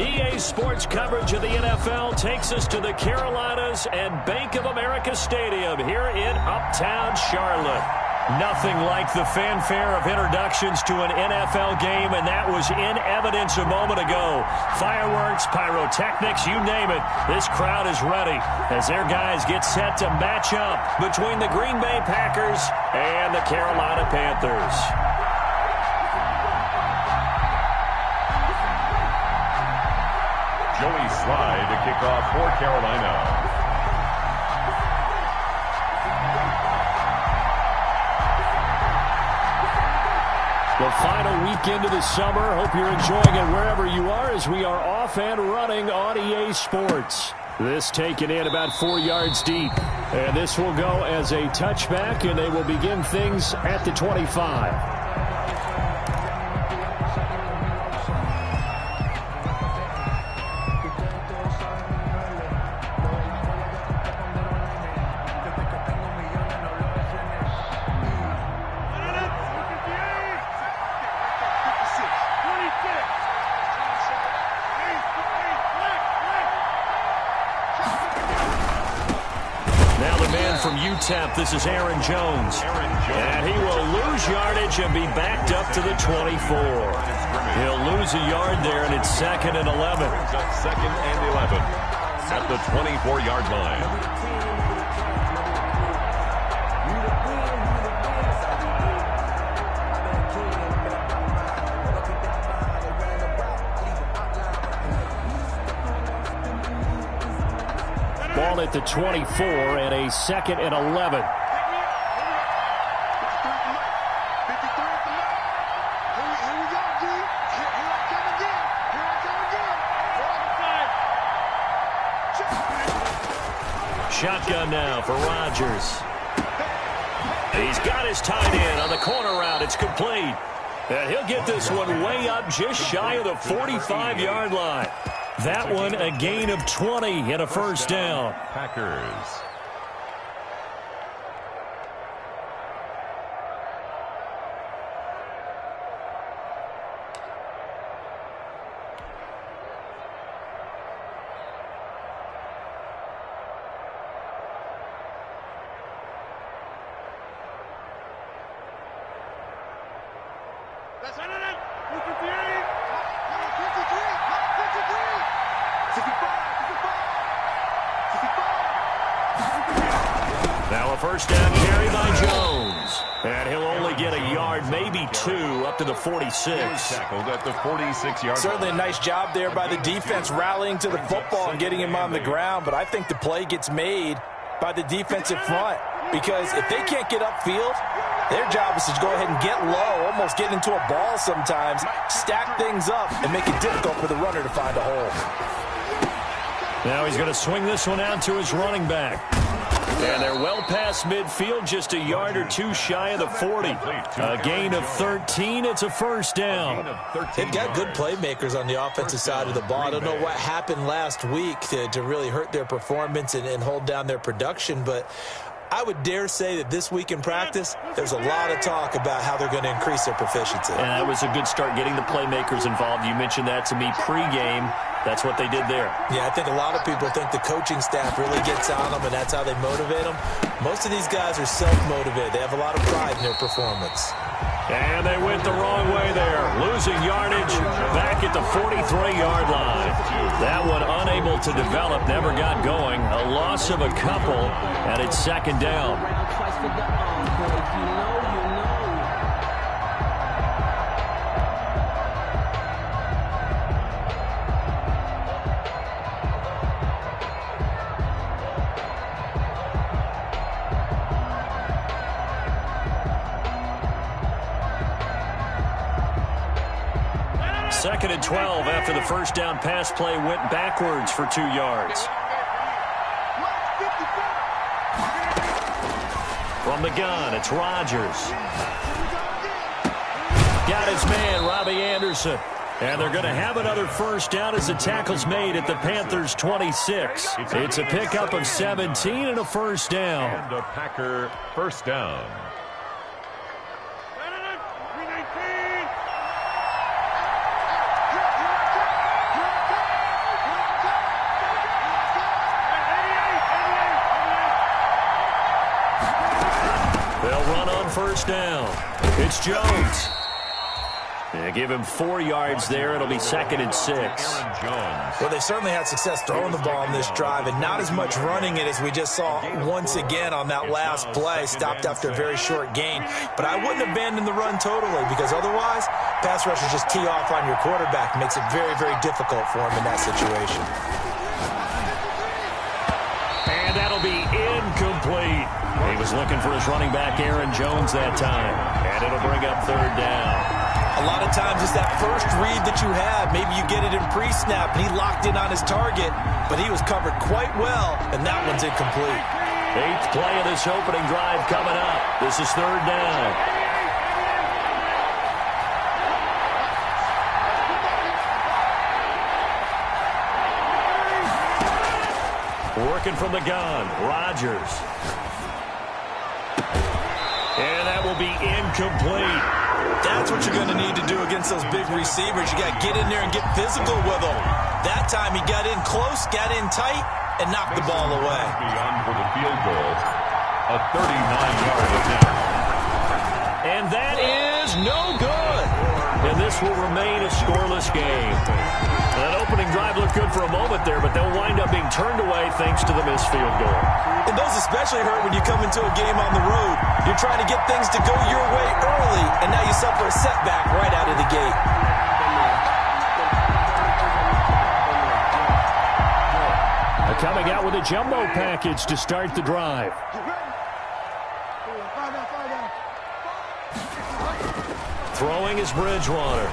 EA Sports coverage of the NFL takes us to the Carolinas and Bank of America Stadium here in Uptown Charlotte. Nothing like the fanfare of introductions to an NFL game, and that was in evidence a moment ago. Fireworks, pyrotechnics, you name it. This crowd is ready as their guys get set to match up between the Green Bay Packers and the Carolina Panthers. Joey Slye to kick off for Carolina. The final weekend of the summer. Hope you're enjoying it wherever you are as we are off and running on EA Sports. This taken in about 4 yards deep. And this will go as a touchback, and they will begin things at the 25. This is Aaron Jones. And he will lose yardage and be backed up to the 24. He'll lose a yard there, and it's 2nd and 11. 2nd and 11 at the 24-yard line. Ball at the 24 and a 2nd and 11. Shotgun now for Rodgers. He's got his tight end on the corner route. It's complete. And he'll get this one way up just shy of the 45-yard line. That one a gain of 20 and a first down. Packers. Now a first down carry by Jones. And he'll only get a yard, maybe 2, up to the 46. Tackled at the 46-yard. Certainly a nice job there by the defense rallying to the football and getting him on the ground. But I think the play gets made by the defensive front, because if they can't get upfield, their job is to go ahead and get low, almost get into a ball sometimes, stack things up, and make it difficult for the runner to find a hole. Now he's going to swing this one out to his running back. And they're well past midfield, just a yard or 2 shy of the 40. A gain of 13. It's a first down. They've got good playmakers on the offensive side of the ball. I don't know what happened last week to really hurt their performance and hold down their production, but I would dare say that this week in practice, there's a lot of talk about how they're going to increase their proficiency. And that was a good start, getting the playmakers involved. You mentioned that to me pregame. That's what they did there. Yeah, I think a lot of people think the coaching staff really gets on them, and that's how they motivate them. Most of these guys are self-motivated. They have a lot of pride in their performance. And they went the wrong way there. Losing yardage back at the 43-yard line. That one unable to develop, never got going. A loss of a couple, and it's 2nd down. Second and 12 after the first down pass play went backwards for 2 yards. From the gun, it's Rodgers. Got his man, Robbie Anderson. And they're going to have another first down as the tackle's made at the Panthers' 26. It's a pickup of 17 and a first down. And a Packer first down. run on first down. It's Jones. They give him 4 yards there. It'll be 2nd and 6. Well, they certainly had success throwing the ball in this drive, and not as much running it as we just saw once again on that last play. Stopped after a very short gain. But I wouldn't abandon the run totally, because otherwise, pass rushers just tee off on your quarterback. Makes it very, very difficult for him in that situation. And that'll be incomplete. He was looking for his running back, Aaron Jones, that time. And it'll bring up 3rd down. A lot of times it's that first read that you have. Maybe you get it in pre-snap, and he locked in on his target, but he was covered quite well, and that one's incomplete. 8th play of this opening drive coming up. This is 3rd down. Working from the gun, Rodgers. And that will be incomplete. That's what you're going to need to do against those big receivers. You got to get in there and get physical with them. That time he got in close, got in tight, and knocked the ball away. Beyond for the field goal, a 39-yard attempt. And that is no good. And this will remain a scoreless game. That opening drive looked good for a moment there, but they'll wind up being turned away thanks to the missed field goal. And those especially hurt when you come into a game on the road. You're trying to get things to go your way early, and now you suffer a setback right out of the gate. Coming out with a jumbo package to start the drive. Throwing is Bridgewater.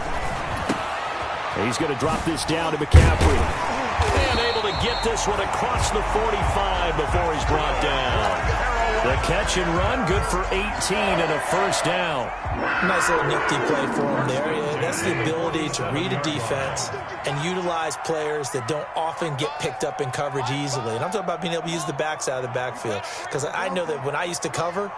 He's going to drop this down to McCaffrey. And able to get this one across the 45 before he's brought down. The catch and run, good for 18 and a 1st down. Nice little nifty play for him there. Yeah, that's the ability to read a defense and utilize players that don't often get picked up in coverage easily. And I'm talking about being able to use the backs out of the backfield. Because I know that when I used to cover,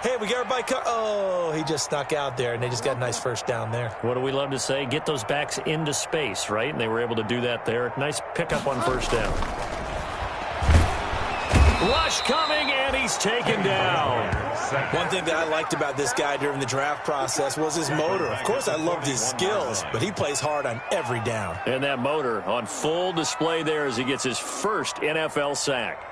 hey, we got everybody oh, he just snuck out there, and they just got a nice 1st down there. What do we love to say? Get those backs into space, right? And they were able to do that there. Nice pickup on 1st down. Rush coming, and he's taken down. One thing that I liked about this guy during the draft process was his motor. Of course, I loved his skills, but he plays hard on every down. And that motor on full display there as he gets his 1st NFL sack.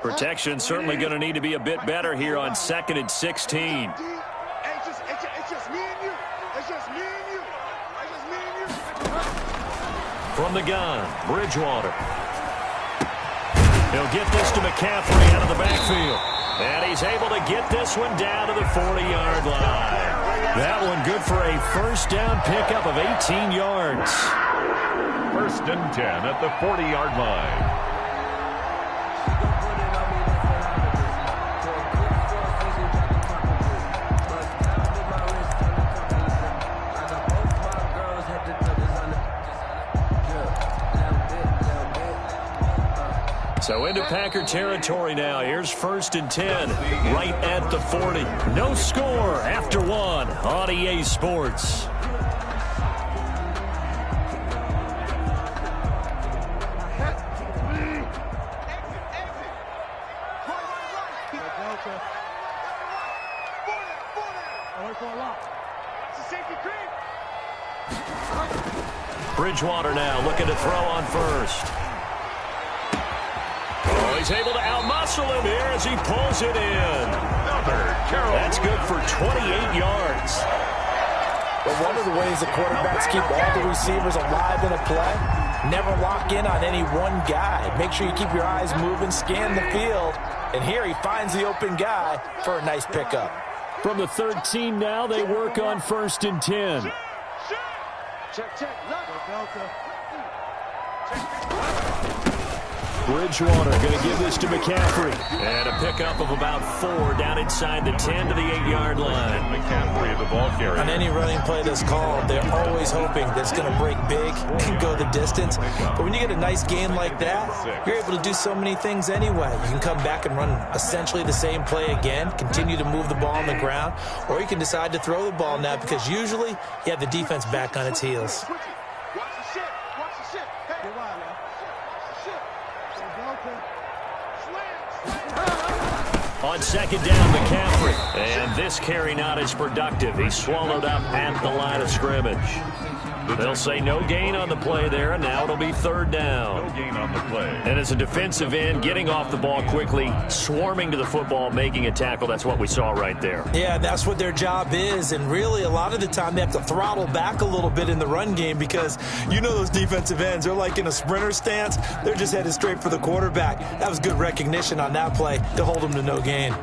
Protection certainly going to need to be a bit better here on 2nd and 16. It's just me and you. It's just me and you. It's just me and you. From the gun, Bridgewater. He'll get this to McCaffrey out of the backfield. And he's able to get this one down to the 40-yard line. That one good for a 1st down pickup of 18 yards. 1st and 10 at the 40-yard line. So into Packer territory now. Here's 1st and 10, right at the 40. No score after 1 on EA Sports. Bridgewater now looking to throw on 1st. He's able to outmuscle him here as he pulls it in. That's good for 28 yards. But one of the ways the quarterbacks keep all the receivers alive in a play, never lock in on any one guy. Make sure you keep your eyes moving, scan the field. And here he finds the open guy for a nice pickup. From the 13 now, they work on 1st and 10. Bridgewater going to give this to McCaffrey. And a pickup of about 4 down inside the 10 to the 8-yard line. McCaffrey, the ball carrier. On any running play that's called, they're always hoping that it's going to break big and go the distance. But when you get a nice game like that, you're able to do so many things anyway. You can come back and run essentially the same play again, continue to move the ball on the ground, or you can decide to throw the ball now because usually you have the defense back on its heels. On second down, McCaffrey. And this carry not as productive. He's swallowed up at the line of scrimmage. They'll say no gain on the play there, and now it'll be third down. No gain on the play. And as a defensive end, getting off the ball quickly, swarming to the football, making a tackle, that's what we saw right there. Yeah, that's what their job is, and really a lot of the time they have to throttle back a little bit in the run game because you know those defensive ends, they're like in a sprinter stance. They're just headed straight for the quarterback. That was good recognition on that play to hold them to no gain.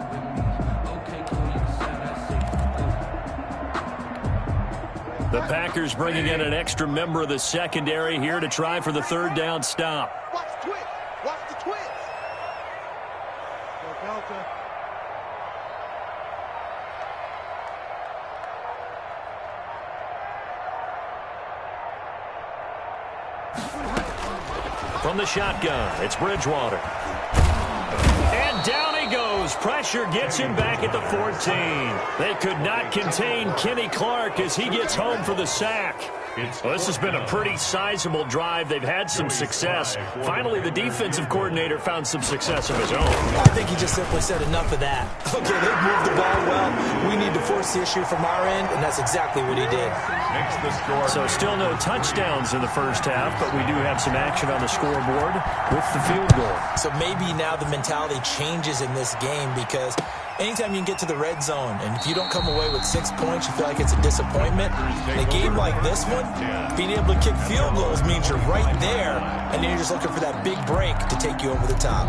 The Packers bringing in an extra member of the secondary here to try for the third down stop. Watch the twins. Watch the twins. Go Delta. From the shotgun, it's Bridgewater. And down he goes. Pressure gets him back at the 14. They could not contain Kenny Clark as he gets home for the sack. Well, this has been a pretty sizable drive. They've had some success. Finally, the defensive coordinator found some success of his own. I think he just simply said enough of that. Okay, they've moved the ball well. We need to force the issue from our end, and that's exactly what he did. So still no touchdowns in the first half, but we do have some action on the scoreboard with the field goal. So maybe now the mentality changes in this game because anytime you can get to the red zone, and if you don't come away with 6 points, you feel like it's a disappointment. In a game like this one, being able to kick field goals means you're right there, and then you're just looking for that big break to take you over the top.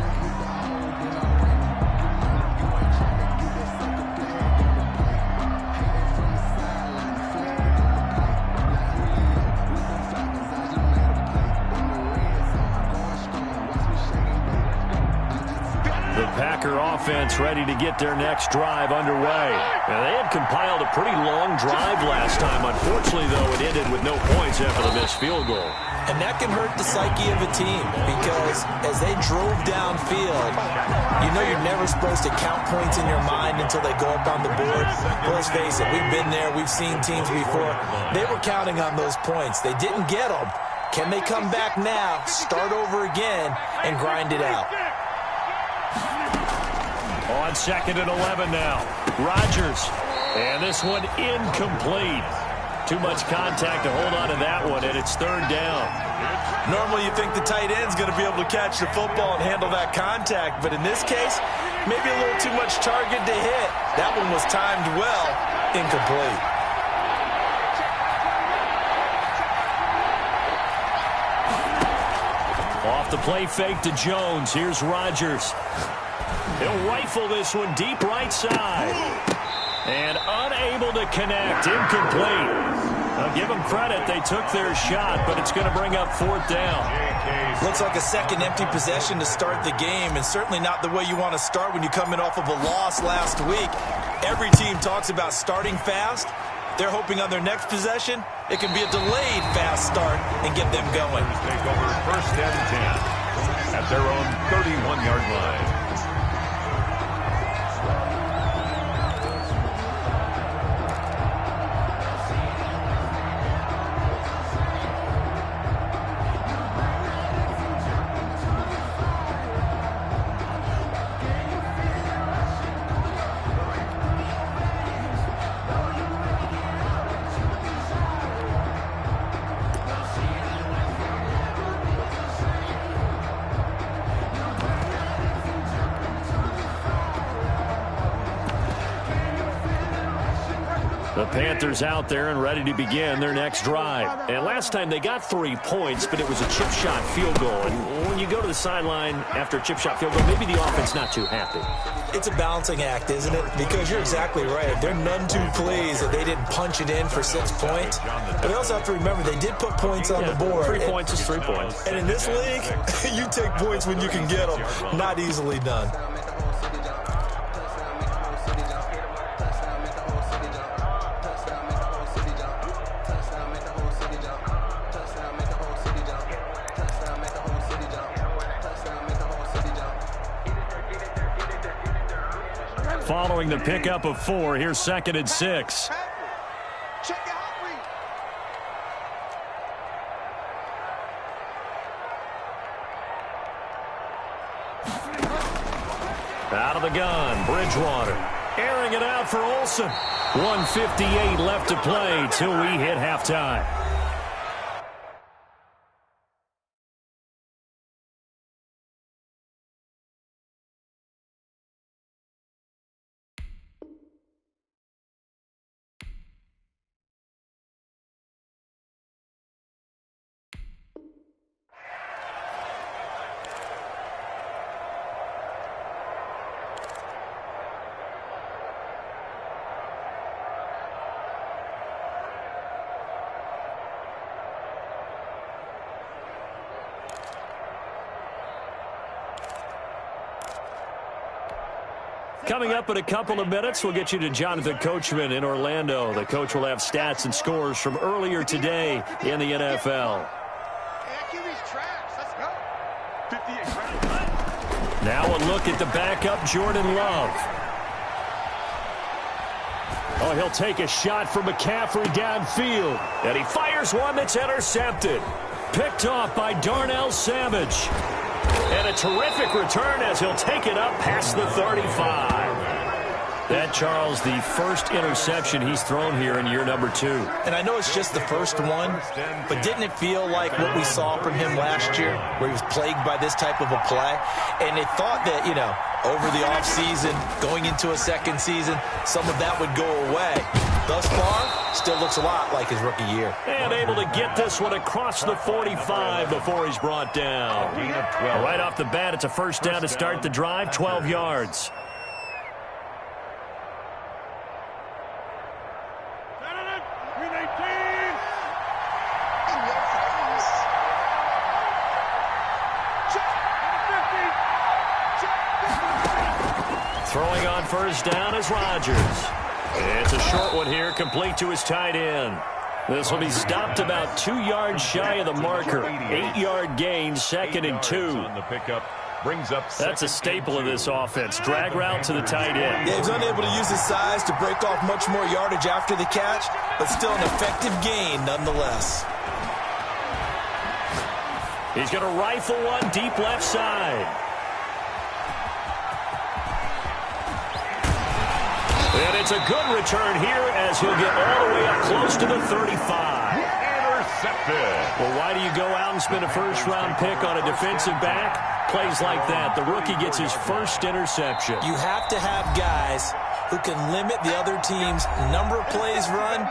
Packer offense ready to get their next drive underway. Now, they had compiled a pretty long drive last time. Unfortunately, though, it ended with no points after the missed field goal. And that can hurt the psyche of a team because as they drove downfield, you know you're never supposed to count points in your mind until they go up on the board. Well, let's face it, we've been there. We've seen teams before. They were counting on those points. They didn't get them. Can they come back now, start over again, and grind it out? On second and 11 now. Rodgers. And this one incomplete. Too much contact to hold on to that one, and it's third down. Normally you think the tight end's going to be able to catch the football and handle that contact, but in this case, maybe a little too much target to hit. That one was timed well, incomplete. Off the play fake to Jones. Here's Rodgers. He'll rifle this one deep right side. And unable to connect. Incomplete. Now give them credit. They took their shot, but it's going to bring up fourth down. Looks like a second empty possession to start the game, and certainly not the way you want to start when you're coming off of a loss last week. Every team talks about starting fast. They're hoping on their next possession, it can be a delayed fast start and get them going. Take over first and 10 at their own 31-yard line. The Panthers out there and ready to begin their next drive. And last time they got 3 points, but it was a chip shot field goal. And when you go to the sideline after a chip shot field goal, maybe the offense not too happy. It's a balancing act, isn't it? Because you're exactly right. They're none too pleased that they didn't punch it in for 6 points. But they also have to remember they did put points on the board. 3 points is 3 points. And in this league, you take points when you can get them. Not easily done. Following the pickup of 4, here's 2nd and 6. Check your hot read. Out of the gun, Bridgewater. Airing it out for Olsen. 1:58 left to play till we hit halftime. Coming up in a couple of minutes, we'll get you to Jonathan Coachman in Orlando. The coach will have stats and scores from earlier today in the NFL. Now a look at the backup, Jordan Love. Oh, he'll take a shot from McCaffrey downfield. And he fires one that's intercepted. Picked off by Darnell Savage. And a terrific return as he'll take it up past the 35. That, Charles, the first interception he's thrown here in year number 2. And I know it's just the first one, but didn't it feel like what we saw from him last year, where he was plagued by this type of a play? And it thought that, over the offseason, going into a second season, some of that would go away. Thus far, still looks a lot like his rookie year. And able to get this one across the 45 before he's brought down. Right off the bat, it's a first down to start the drive, 12 yards. Throwing on first down is Rodgers. It's a short one here, complete to his tight end. This will be stopped about 2 yards shy of the marker. 8-yard gain, 2nd and 2. That's a staple of this offense. Drag route to the tight end. Yeah, he's unable to use his size to break off much more yardage after the catch, but still an effective gain nonetheless. He's going to rifle one deep left side. And it's a good return here as he'll get all the way up close to the 35. Intercepted. Well, why do you go out and spend a first-round pick on a defensive back? Plays like that. The rookie gets his first interception. You have to have guys who can limit the other team's number of plays run.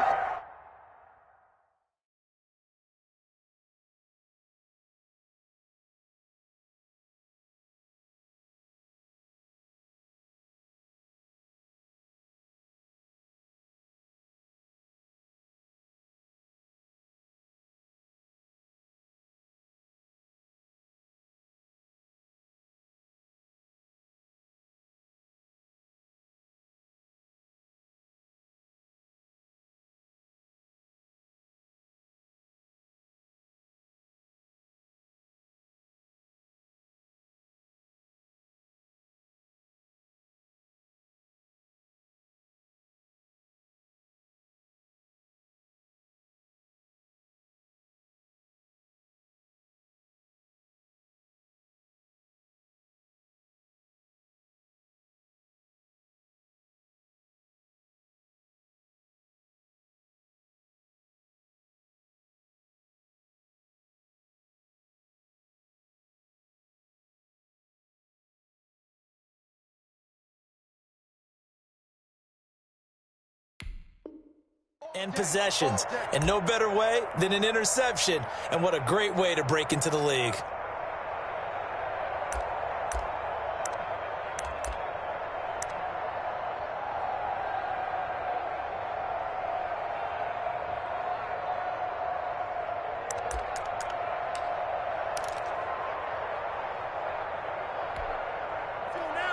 And possessions. And no better way than an interception. And what a great way to break into the league.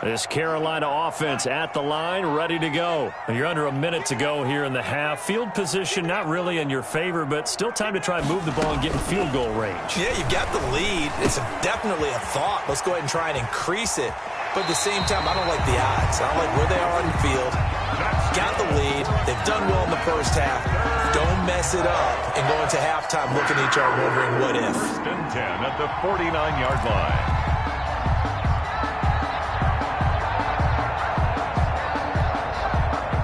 This Carolina offense at the line, ready to go. You're under a minute to go here in the half. Field position not really in your favor, but still time to try and move the ball and get in field goal range. Yeah, you've got the lead. It's definitely a thought. Let's go ahead and try and increase it. But at the same time, I don't like the odds. I don't like where they are on the field. Got the lead. They've done well in the first half. Don't mess it up and go into halftime looking at each other wondering what if. First and 10 at the 49-yard line.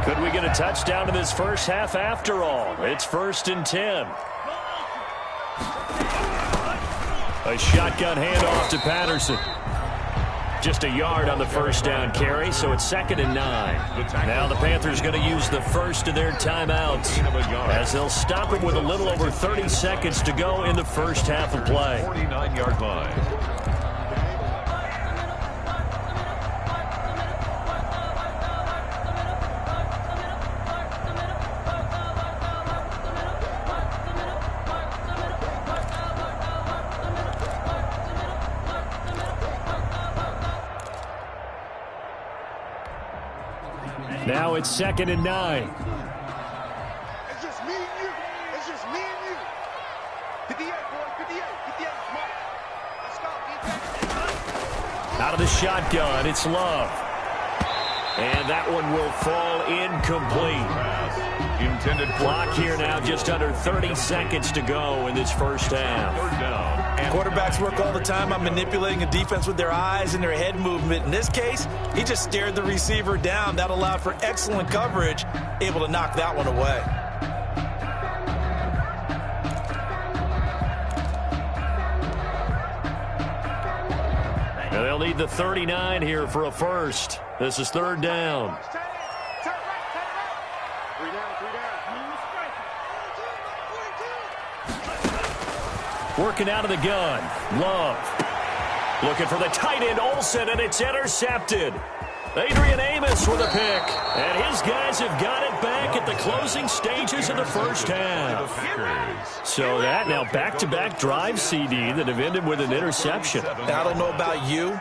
Could we get a touchdown in this first half after all? It's 1st and 10. A shotgun handoff to Patterson. Just a yard on the first down carry, so it's 2nd and 9. Now the Panthers going to use the first of their timeouts as they'll stop it with a little over 30 seconds to go in the first half of play. 49-yard line. Now it's 2nd and 9. It's just me and you. It's just me and you. 58, boy. 58. 58. Come on. Let's go. Get Out of the shotgun, it's Love. And that one will fall incomplete. Intended Clock here now, just under 30 seconds to go in this first half. Third down. Quarterbacks work all the time on manipulating a defense with their eyes and their head movement. In this case, he just stared the receiver down. That allowed for excellent coverage, able to knock that one away. And they'll need the 39 here for a first. This is 3rd down. Turn right. Turn right. 3 down. 3 down. Working out of the gun. Love. Looking for the tight end, Olsen, and it's intercepted. Adrian Amos with a pick. And his guys have got it back at the closing stages of the first half. So that now back-to-back drive CD that have ended with an interception. Now, I don't know about you,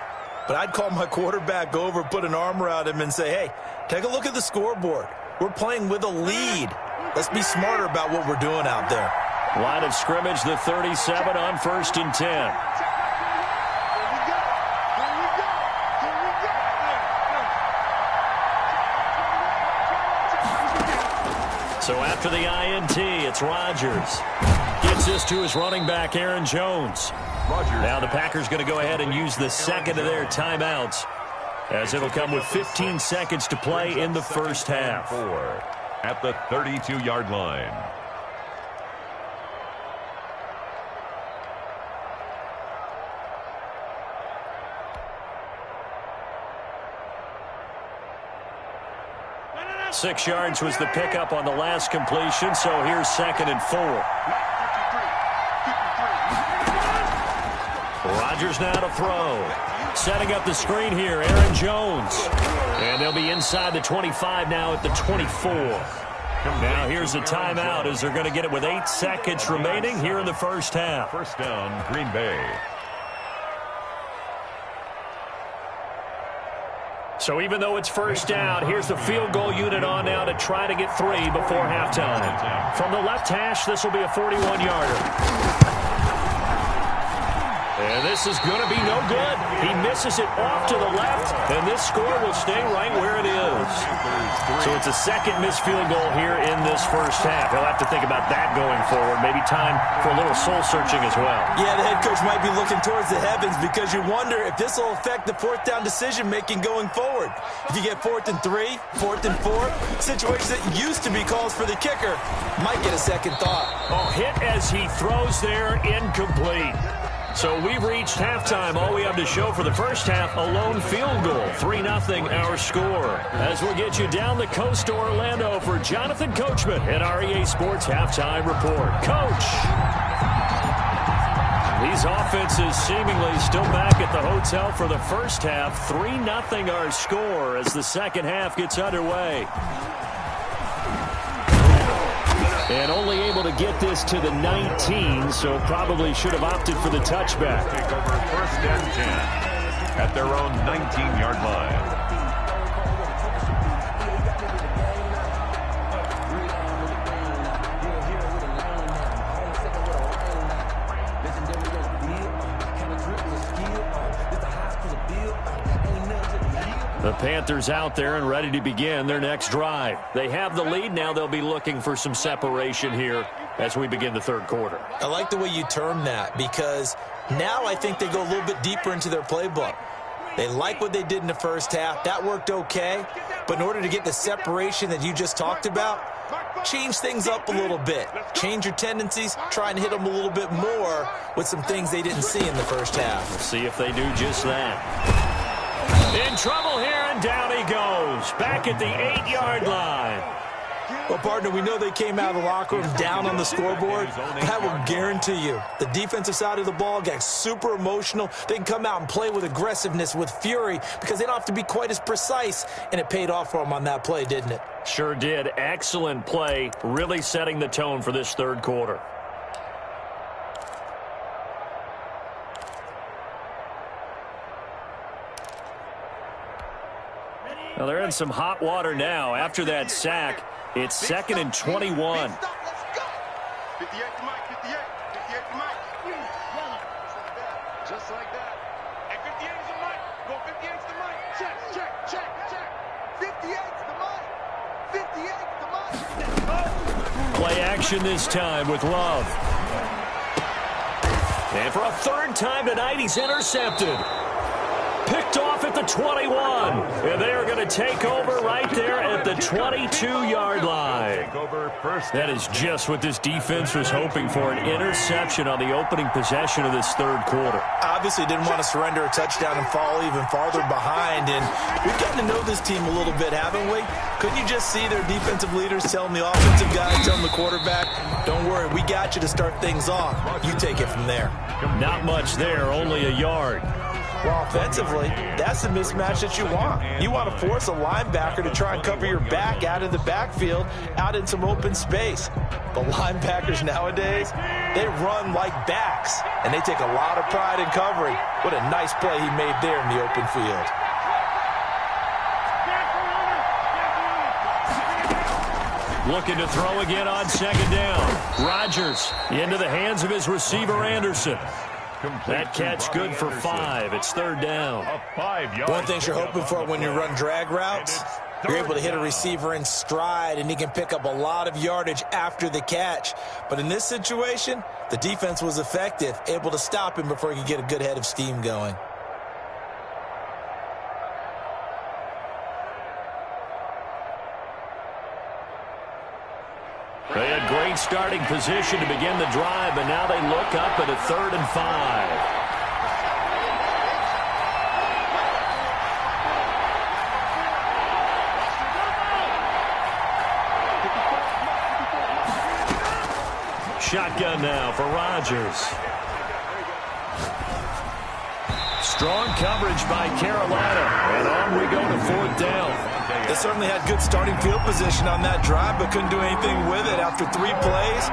but I'd call my quarterback over, put an arm around him, and say, hey, take a look at the scoreboard. We're playing with a lead. Let's be smarter about what we're doing out there. Line of scrimmage, the 37 on 1st and 10. So after the INT, it's Rodgers. Gets this to his running back, Aaron Jones. Now the Packers going to go ahead and use the second of their timeouts, as it'll come with 15 seconds to play in the first half. At the 32-yard line. Six yards was the pickup on the last completion, so here's 2nd and 4. Rodgers now to throw. Setting up the screen here, Aaron Jones. And they'll be inside the 25 now at the 24. Now here's a timeout as they're going to get it with 8 seconds remaining here in the first half. First down, Green Bay. So even though it's first down, here's the field goal unit on now to try to get 3 before halftime. From the left hash, this will be a 41-yarder. And this is going to be no good. He misses it off to the left, and this score will stay right where it is. So it's a second missed field goal here in this first half. He'll have to think about that going forward. Maybe time for a little soul-searching as well. Yeah, the head coach might be looking towards the heavens because you wonder if this will affect the fourth down decision-making going forward. If you get 4th and 3, 4th and 4, situations that used to be calls for the kicker might get a second thought. Oh, hit as he throws there, incomplete. So we've reached halftime. All we have to show for the first half, a lone field goal. 3-0 our score. As we'll get you down the coast to Orlando for Jonathan Coachman at our EA Sports Halftime Report. Coach! These offenses seemingly still back at the hotel for the first half. 3-0 our score as the second half gets underway. And only able to get this to the 19, so probably should have opted for the touchback. Take over 1st and 10 at their own 19-yard line. Panthers out there and ready to begin their next drive. They have the lead. Now they'll be looking for some separation here as we begin the third quarter. I like the way you termed that, because now I think they go a little bit deeper into their playbook. They like what they did in the first half. That worked okay. But in order to get the separation that you just talked about, change things up a little bit. Change your tendencies. Try and hit them a little bit more with some things they didn't see in the first half. We'll see if they do just that. In trouble here, and down he goes. Back at the 8-yard line. Well, partner, we know they came out of the locker room down on the scoreboard, but I will guarantee you the defensive side of the ball got super emotional. They can come out and play with aggressiveness, with fury, because they don't have to be quite as precise, and it paid off for them on that play, didn't it? Sure did. Excellent play, really setting the tone for this third quarter. Well, they're in some hot water now. After that sack, it's 2nd and 21. 58 to Mike, 58. 58 to Mike. Just like that. And 58 is the Mike. Go 58 to the Mike. Check, check, check, check. 58 to the Mike. 58 to the Mike. Play action this time with Love. And for a third time tonight, he's intercepted. Picked off at the 21. And they are going to take over right there at the 22-yard line. That is just what this defense was hoping for, an interception on the opening possession of this third quarter. Obviously didn't want to surrender a touchdown and fall even farther behind. And we've gotten to know this team a little bit, haven't we? Couldn't you just see their defensive leaders telling the offensive guys, telling the quarterback, don't worry, we got you to start things off. You take it from there. Not much there, only a yard. Well, offensively, that's the mismatch that you want. You want to force a linebacker to try and cover your back out of the backfield, out in some open space. The linebackers nowadays, they run like backs, and they take a lot of pride in covering. What a nice play he made there in the open field. Looking to throw again on 2nd down. Rodgers into the hands of his receiver, Anderson. That catch good for 5. It's 3rd down. One thing you're hoping for when you run drag routes, you're able to hit a receiver in stride, and he can pick up a lot of yardage after the catch. But in this situation, the defense was effective, able to stop him before he could get a good head of steam going. They had great starting position to begin the drive, but now they look up at a 3rd and 5. Shotgun now for Rodgers. Strong coverage by Carolina, and on we go to 4th down. They certainly had good starting field position on that drive, but couldn't do anything with it after 3 plays.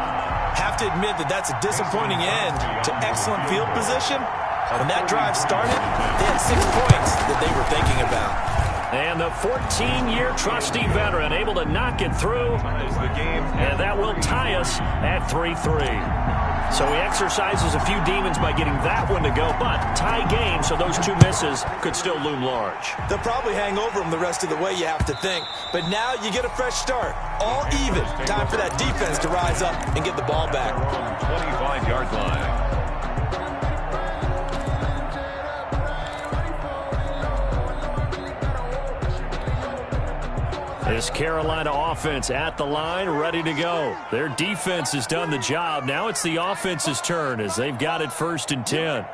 Have to admit that that's a disappointing end to excellent field position. When that drive started, they had 6 points that they were thinking about. And the 14-year trusty veteran able to knock it through. And that will tie us at 3-3. So he exercises a few demons by getting that one to go, but tie game, so those 2 misses could still loom large. They'll probably hang over him the rest of the way, you have to think. But now you get a fresh start. All even. Time for that defense to rise up and get the ball back. 25-yard line. This Carolina offense at the line, ready to go. Their defense has done the job. Now it's the offense's turn as they've got it 1st and 10.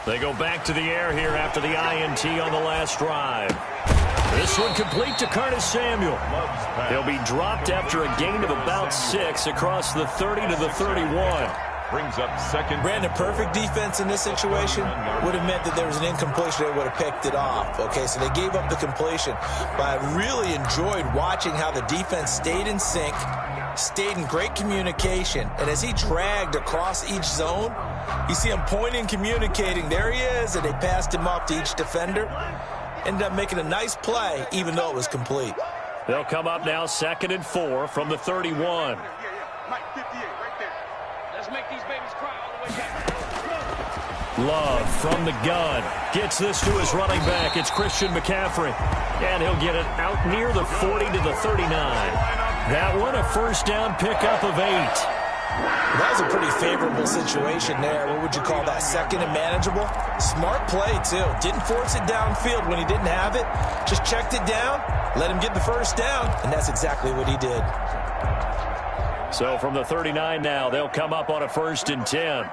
They go back to the air here after the INT on the last drive. This one complete to Curtis Samuel. He'll be dropped after a gain of about 6 across the 30 to the 31. Brings up 2nd. Brandon, perfect defense in this situation would have meant that there was an incompletion. They would have picked it off. Okay, so they gave up the completion. But I really enjoyed watching how the defense stayed in sync, stayed in great communication. And as he dragged across each zone, you see him pointing, communicating. There he is, and they passed him off to each defender. Ended up making a nice play, even though it was complete. They'll come up now 2nd and 4 from the 31. Mike, 58, right there. make these babies cry all the way back. Love from the gun. Gets this to his running back. It's Christian McCaffrey. And he'll get it out near the 40 to the 39. That one a first down pickup of 8. That was a pretty favorable situation there. What would you call that? Second and manageable? Smart play, too. Didn't force it downfield when he didn't have it. Just checked it down, let him get the first down, and that's exactly what he did. So from the 39 now, they'll come up on a 1st and 10.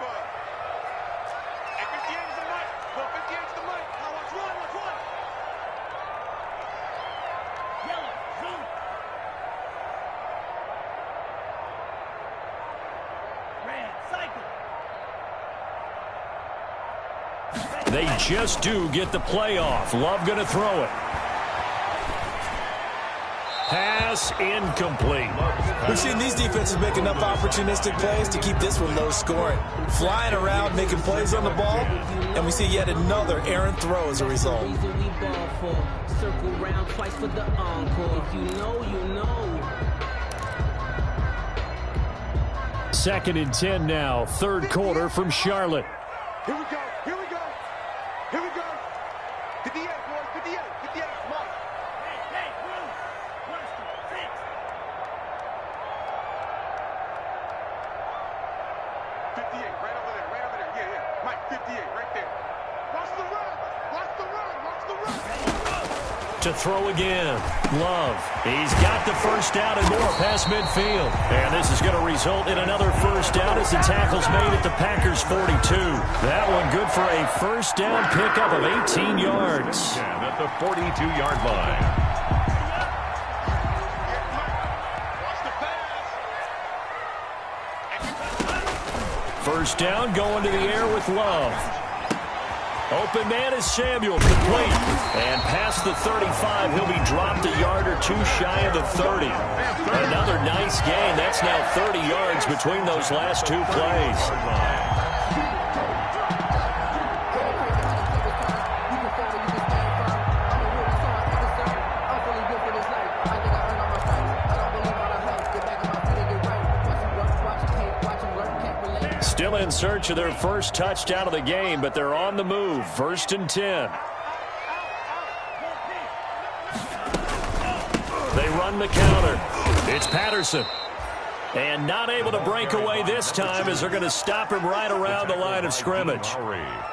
They just do get the play off. Love going to throw it. Pass incomplete. We've seen these defenses make enough opportunistic plays to keep this one low scoring. Flying around, making plays on the ball, and we see yet another errant throw as a result. Circle round twice for the encore. If you know, you know. 2nd and 10 now. 3rd quarter from Charlotte. Here we go. Here we go. Here we go. 58, boys. 58. 58. Come on. Hey, Bruce. 58. Right over there. Right over there. Yeah. Mike, 58. Right there. Watch the run. Watch the run. Watch the run. To throw again. Love. He's got the first down and more past midfield. And this is going to result in another first down as the tackle's made at the Packers' 42. That one good for a first down pickup of 18 yards. At the 42-yard line. First down going to the air with Love. Open man is Samuel, complete. And past the 35, he'll be dropped a yard or two shy of the 30. Another nice gain. That's now 30 yards between those last 2 plays. Still in search of their first touchdown of the game, but they're on the move. 1st and 10. They run the counter. It's Patterson. And not able to break away this time as they're going to stop him right around the line of scrimmage.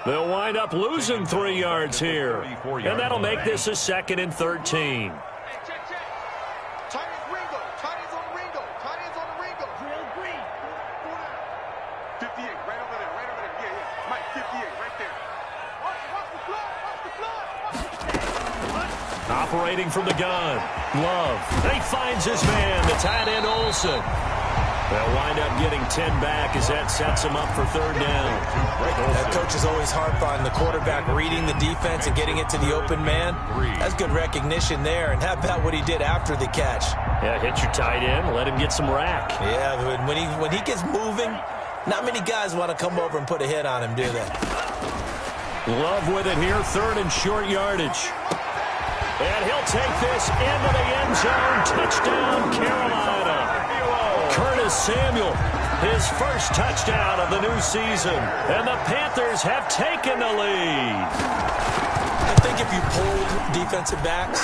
They'll wind up losing 3 yards here. And that'll make this a 2nd and 13. Operating from the gun. Love. He finds his man, the tight end Olsen. They'll wind up getting 10 back as that sets him up for 3rd down. That coach is always harp on the quarterback reading the defense and getting it to the open man. That's good recognition there. And how about what he did after the catch? Yeah, hit your tight end, let him get some rack. Yeah, when he gets moving, not many guys want to come over and put a hit on him, do they? Love with it here, 3rd and short yardage. And he'll take this into the end zone. Touchdown, Carolina. Curtis Samuel, his first touchdown of the new season. And the Panthers have taken the lead. I think if you polled defensive backs,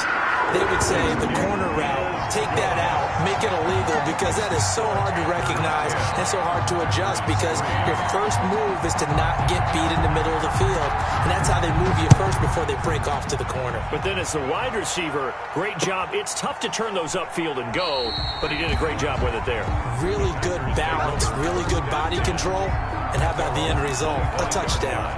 they would say the corner route, take that out, make it illegal, because that is so hard to recognize and so hard to adjust, because your first move is to not get beat in the middle of the field, and that's how they move you first before they break off to the corner. But then as the wide receiver, great job. It's tough to turn those upfield and go, but he did a great job with it there. Really good balance, really good body control, and how about the end result? A touchdown.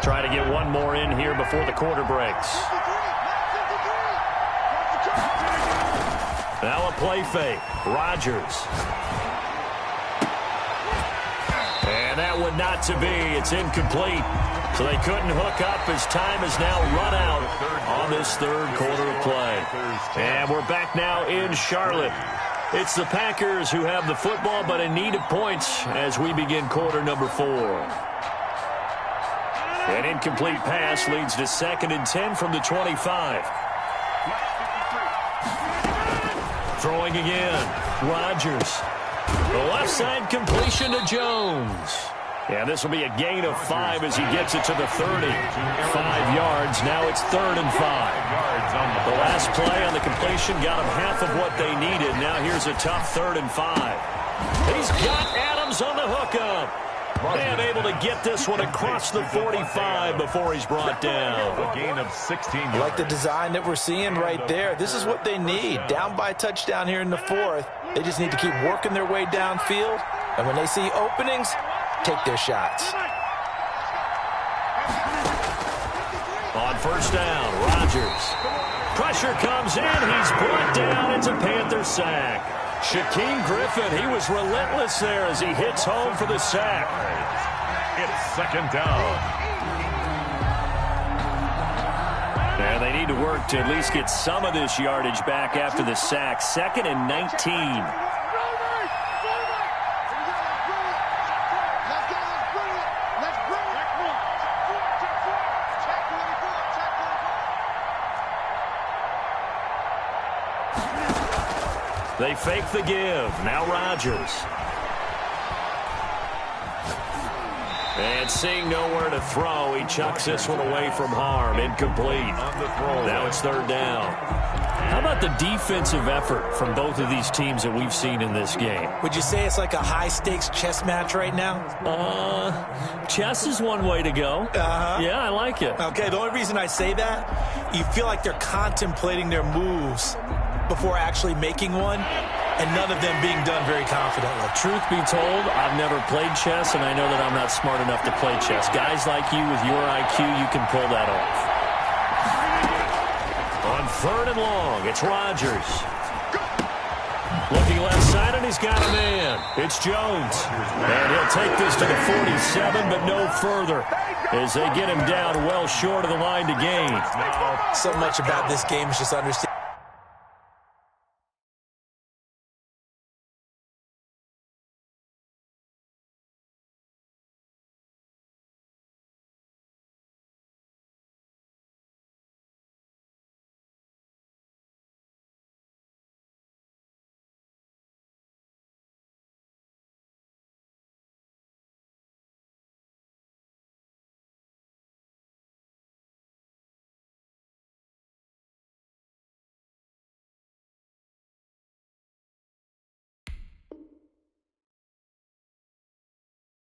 Try to get one more in here before the quarter breaks. Now a play fake. Rodgers. And that one not to be. It's incomplete. So they couldn't hook up as time has now run out on this 3rd quarter of play. And we're back now in Charlotte. It's the Packers who have the football but in need of points as we begin quarter number 4. An incomplete pass leads to 2nd and 10 from the 25. Throwing again. Rodgers. The left side completion to Jones. Yeah, this will be a gain of 5 as he gets it to the 30. 5 yards. Now it's 3rd and 5. The last play on the completion got him half of what they needed. Now here's a tough 3rd and 5. He's got Adams on the hookup. And able to get this one across the 45 before he's brought down. A gain of 16 yards. I like the design that we're seeing right there. This is what they need. Down by a touchdown here in the 4th. They just need to keep working their way downfield. And when they see openings, take their shots. On 1st down, Rodgers. Pressure comes in. He's brought down. It's a Panther sack. Shaquem Griffin, he was relentless there as he hits home for the sack. It's 2nd down. And they need to work to at least get some of this yardage back after the sack. 2nd and 19. They fake the give. Now Rodgers. And seeing nowhere to throw, he chucks this one away from harm. Incomplete. Now it's 3rd down. How about the defensive effort from both of these teams that we've seen in this game? Would you say it's like a high-stakes chess match right now? Chess is one way to go. Yeah, I like it. Okay, the only reason I say that, you feel like they're contemplating their moves before actually making one, and none of them being done very confidently. Truth be told, I've never played chess, and I know that I'm not smart enough to play chess. Guys like you with your IQ, you can pull that off. On 3rd and long, it's Rodgers. Looking left side, and he's got a man. It's Jones. And he'll take this to the 47, but no further, as they get him down well short of the line to gain. So much about this game is just understanding.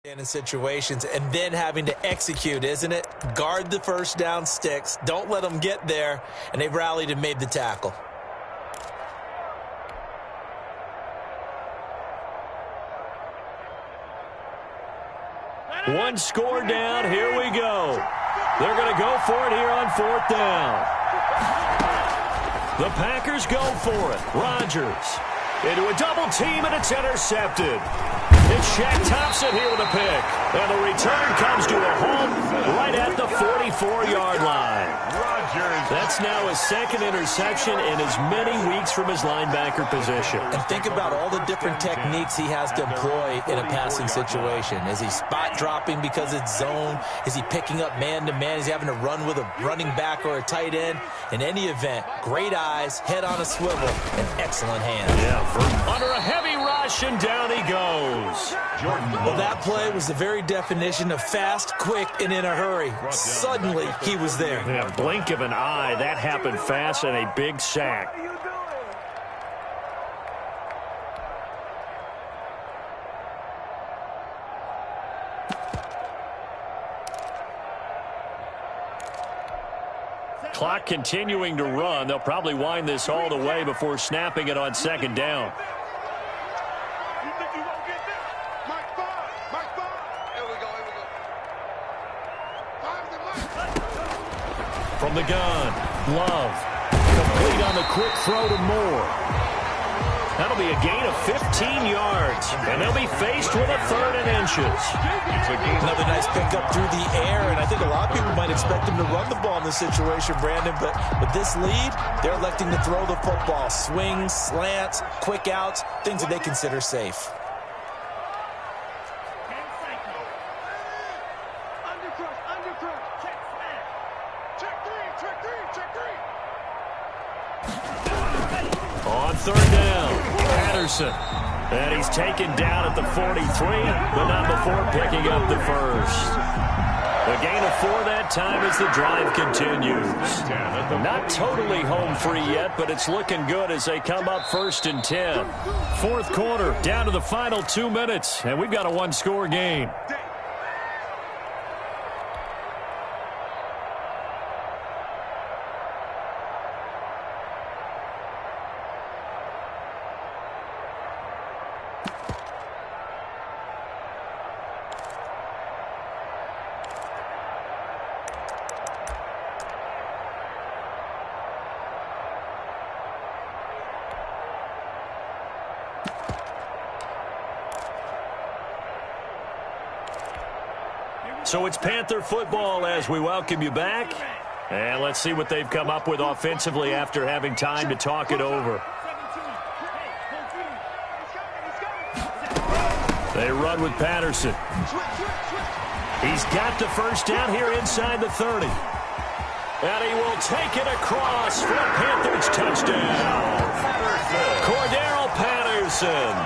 In situations and then having to execute, isn't it? Guard the 1st down sticks. Don't let them get there. And they've rallied and made the tackle. One score down. Here we go. They're going to go for it here on 4th down. The Packers go for it. Rodgers into a double team, and it's intercepted. It's Shaq Thompson here with a pick. And the return comes to a home right at the 44-yard line. That's now his 2nd interception in as many weeks from his linebacker position. And think about all the different techniques he has to employ in a passing situation. Is he spot dropping because it's zone? Is he picking up man-to-man? Is he having to run with a running back or a tight end? In any event, great eyes, head on a swivel, and excellent hands. Yeah, under a heavy rush, and down he goes. Well, that play was the very definition of fast, quick, and in a hurry. Suddenly, he was there. Yeah, blink of an eye. That happened fast, and a big sack. Clock continuing to run. They'll probably wind this all the way before snapping it on 2nd down. From the gun, Love. Complete on the quick throw to Moore. That'll be a gain of 15 yards, and they'll be faced with a 3rd and inches. Another nice pickup through the air, and I think a lot of people might expect him to run the ball in this situation, Brandon, but with this lead, they're electing to throw the football. Swings, slants, quick outs, things that they consider safe. On third down. Patterson. And he's taken down at the 43, but not before picking up the first. A gain of 4 that time as the drive continues. Not totally home free yet, but it's looking good as they come up 1st and 10. Fourth quarter, down to the final 2 minutes, and we've got a one-score game. So it's Panther football as we welcome you back. And let's see what they've come up with offensively after having time to talk it over. They run with Patterson. He's got the first down here inside the 30. And he will take it across for a Panthers touchdown. Cordero Patterson,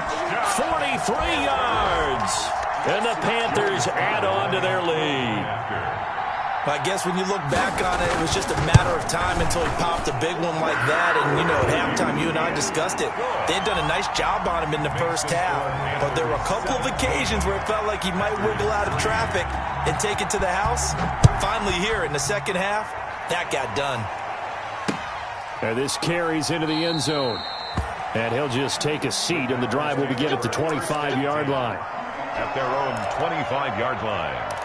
43 yards. And the Panthers add on to their lead. I guess when you look back on it, it was just a matter of time until he popped a big one like that. And, you know, at halftime, you and I discussed it. They had done a nice job on him in the first half. But there were a couple of occasions where it felt like he might wiggle out of traffic and take it to the house. Finally here in the second half, that got done. And this carries into the end zone. And he'll just take a seat, and the drive will begin at the 25-yard line. At their own 25-yard line.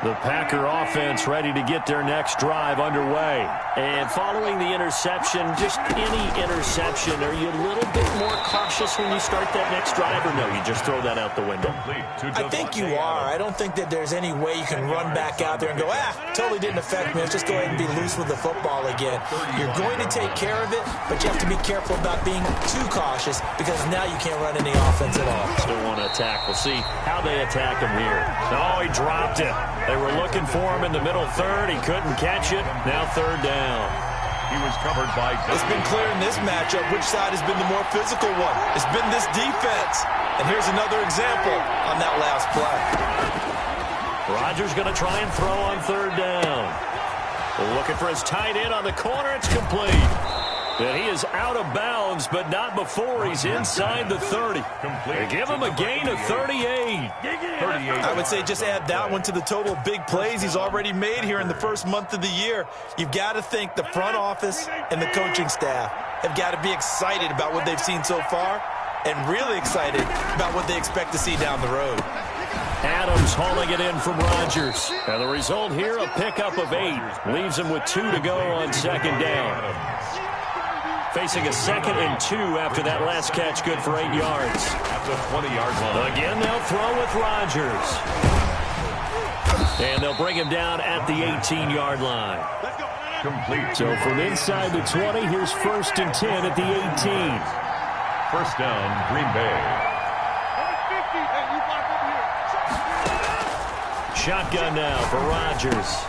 The Packer offense ready to get their next drive underway. And following the interception, just any interception, are you a little bit more cautious when you start that next drive, or no, you just throw that out the window? I think you are. I don't think that there's any way you can run back out there and go, totally didn't affect me. Let's just go ahead and be loose with the football again. You're going to take care of it, but you have to be careful about being too cautious because now you can't run any offense at all. Still want to attack. We'll see how they attack him here. Oh, he dropped it. They were looking for him in the middle third. He couldn't catch it. Now third down. He was covered by... It's been clear in this matchup which side has been the more physical one. It's been this defense. And here's another example on that last play. Rodgers going to try and throw on third down. Looking for his tight end on the corner. It's complete. And he is out of bounds, but not before he's inside the 30. They give him a gain of 38. I would say just add that one to the total of big plays he's already made here in the first month of the year. You've got to think the front office and the coaching staff have got to be excited about what they've seen so far and really excited about what they expect to see down the road. Adams hauling it in from Rodgers. And the result here, a pickup of 8. Leaves him with 2 to go on second down. Facing a 2nd and 2 after that last catch, good for 8 yards. At the 20-yard line. Again, they'll throw with Rodgers. And they'll bring him down at the 18-yard line. Complete. So from inside the 20, here's 1st and 10 at the 18. First down, Green Bay. Shotgun now for Rodgers.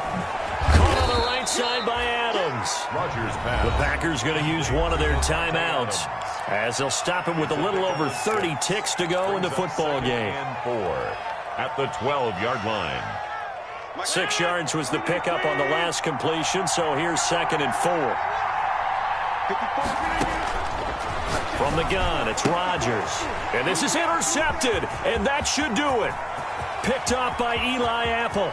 Caught on the right side by Adams. Rodgers pass. The Packers going to use one of their timeouts as they'll stop him with a little over 30 ticks to go in the football game. And 4 at the 12-yard line. 6 yards was the pickup on the last completion, so here's 2nd and 4. From the gun, it's Rodgers. And this is intercepted, and that should do it. Picked off by Eli Apple.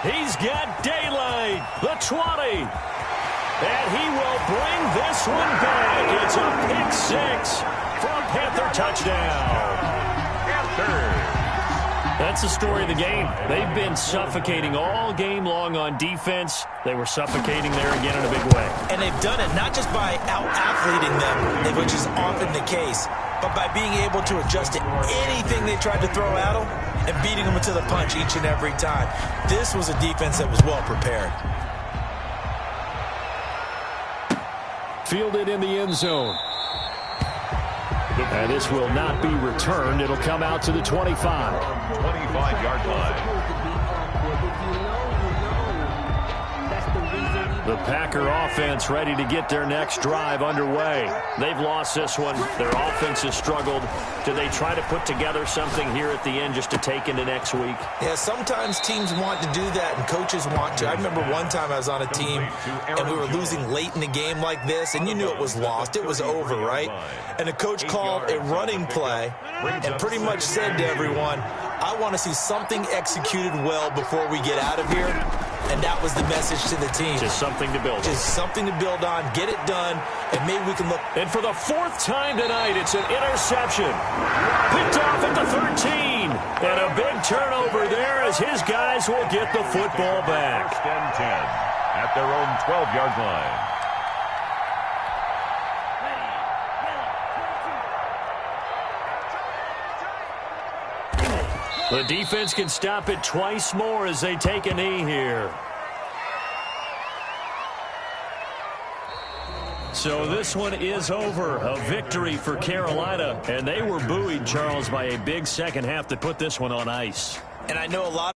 He's got daylight, the 20. And he will bring this one back. It's a pick 6 for a Panther touchdown. That's the story of the game. They've been suffocating all game long on defense. They were suffocating there again in a big way. And they've done it not just by out-athleting them, which is often the case, but by being able to adjust to anything they tried to throw at them and beating them to the punch each and every time. This was a defense that was well prepared. Fielded in the end zone. And this will not be returned. It'll come out to the 25. 25-yard line. The Packer offense ready to get their next drive underway. They've lost this one. Their offense has struggled. Do they try to put together something here at the end just to take into next week? Yeah, sometimes teams want to do that and coaches want to. I remember one time I was on a team and we were losing late in the game like this, and you knew it was lost. It was over, right? And the coach called a running play and pretty much said to everyone, I want to see something executed well before we get out of here. And that was the message to the team. Just something to build on. Just something to build on, get it done, and maybe we can look. And for the fourth time tonight, it's an interception. Picked off at the 13. And a big turnover there as his guys will get the football back. First and 10 at their own 12-yard line. The defense can stop it twice more as they take a knee here. So this one is over. A victory for Carolina. And they were buoyed, Charles, by a big second half that put this one on ice. And I know a lot